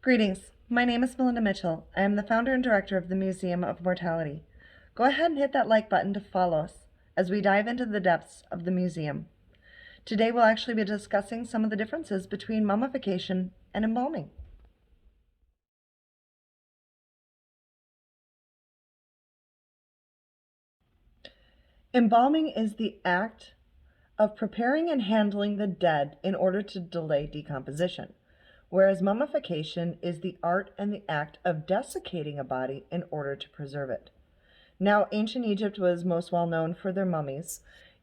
Greetings. My name is Melinda Mitchell. I am the founder and director of the Museum of Mortality. Go ahead and hit that like button to follow us as we dive into the depths of the museum. Today we'll actually be discussing some of the differences between mummification and embalming. Embalming is the act of preparing and handling the dead in order to delay decomposition, whereas mummification is the art and the act of desiccating a body in order to preserve it. Now, ancient Egypt was most well known for their mummies,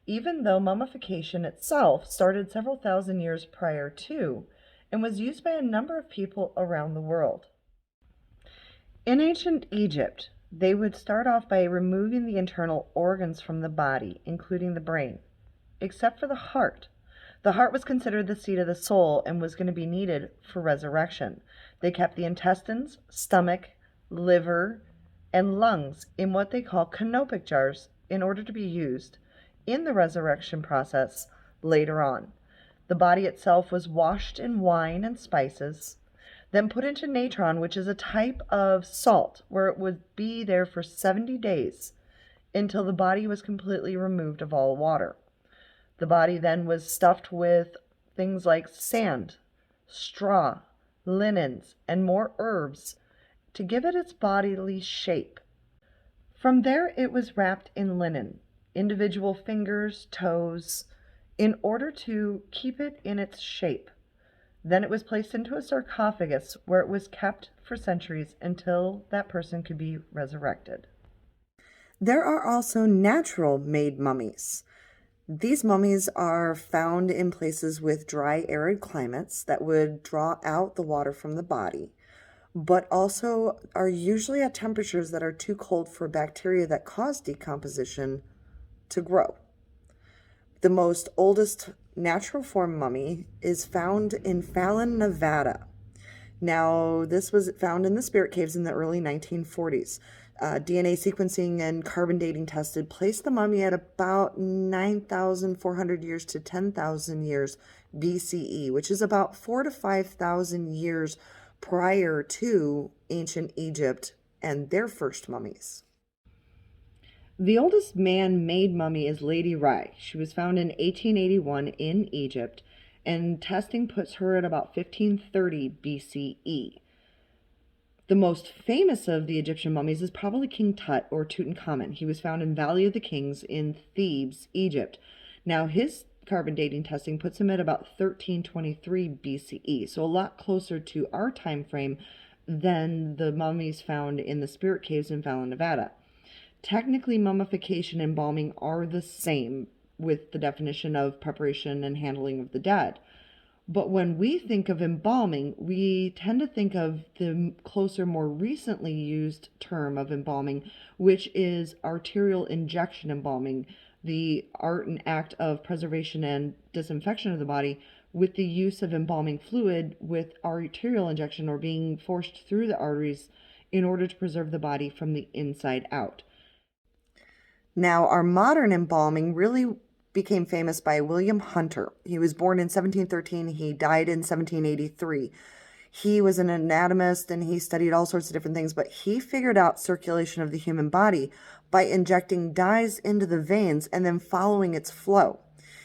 even though mummification itself started several thousand years prior to and was used by a number of people around the world. In ancient Egypt, they would start off by removing the internal organs from the body, including the brain, except for the heart. The heart was considered the seat of the soul and was going to be needed for resurrection. They kept the intestines, stomach, liver, and lungs in what they call canopic jars in order to be used in the resurrection process later on. The body itself was washed in wine and spices, then put into natron, which is a type of salt, where it would be there for 70 days until the body was completely removed of all water. The body then was stuffed with things like sand, straw, linens, and more herbs to give it its bodily shape. From there, it was wrapped in linen, individual fingers, toes, in order to keep it in its shape. Then it was placed into a sarcophagus where it was kept for centuries until that person could be resurrected. There are also natural-made mummies. These mummies are found in places with dry, arid climates that would draw out the water from the body, but also are usually at temperatures that are too cold for bacteria that cause decomposition to grow. The most oldest natural form mummy is found in Fallon, Nevada. Now, this was found in the spirit caves in the early 1940s. DNA sequencing and carbon dating tested placed the mummy at about 9,400 years to 10,000 years BCE, which is about 4,000 to 5,000 years prior to ancient Egypt and their first mummies. The oldest man-made mummy is Lady Rye. She was found in 1881 in Egypt, and testing puts her at about 1530 BCE. The most famous of the Egyptian mummies is probably King Tut, or Tutankhamun. He was found in Valley of the Kings in Thebes, Egypt. Now, his carbon dating testing puts him at about 1323 BCE, so a lot closer to our time frame than the mummies found in the spirit caves in Fallon, Nevada. Technically, mummification and embalming are the same with the definition of preparation and handling of the dead. But when we think of embalming, we tend to think of the closer, more recently used term of embalming, which is arterial injection embalming, the art and act of preservation and disinfection of the body with the use of embalming fluid with arterial injection or being forced through the arteries in order to preserve the body from the inside out. Now, our modern embalming really became famous by William Hunter. He was born in 1713. He died in 1783. He was an anatomist and he studied all sorts of different things, but he figured out circulation of the human body by injecting dyes into the veins and then following its flow.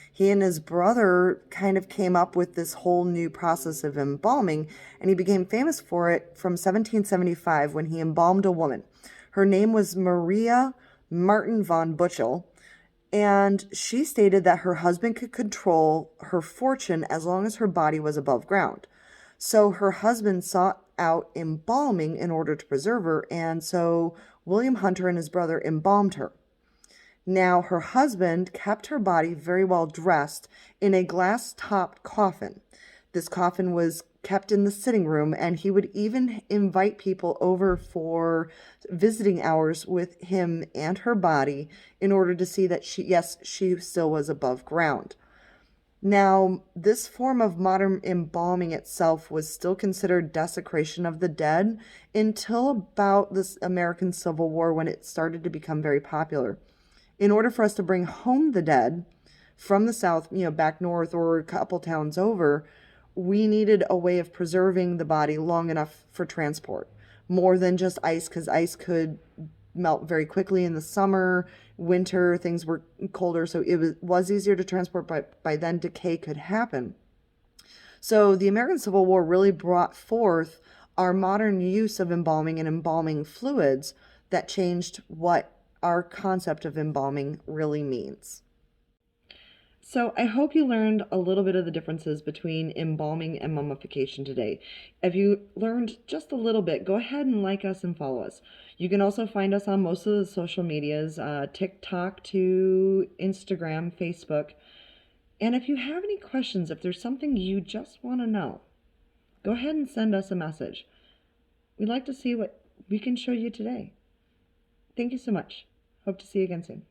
He and his brother kind of came up with this whole new process of embalming, and he became famous for it from 1775 when he embalmed a woman. Her name was Maria Martin von Buchel, and she stated that her husband could control her fortune as long as her body was above ground. So her husband sought out embalming in order to preserve her, and so William Hunter and his brother embalmed her. Now, her husband kept her body very well dressed in a glass-topped coffin. This coffin was kept in the sitting room, and he would even invite people over for visiting hours with him and her body in order to see that she still was above ground. Now, this form of modern embalming itself was still considered desecration of the dead until about this American Civil War, when it started to become very popular. In order for us to bring home the dead from the South, back north or a couple towns over, we needed a way of preserving the body long enough for transport, more than just ice, because ice could melt very quickly in the summer. Winter, things were colder, so it was easier to transport, but by then decay could happen. So the American Civil War really brought forth our modern use of embalming and embalming fluids that changed what our concept of embalming really means. So I hope you learned a little bit of the differences between embalming and mummification today. If you learned just a little bit, go ahead and like us and follow us. You can also find us on most of the social medias, TikTok to Instagram, Facebook. And if you have any questions, if there's something you just want to know, go ahead and send us a message. We'd like to see what we can show you today. Thank you so much. Hope to see you again soon.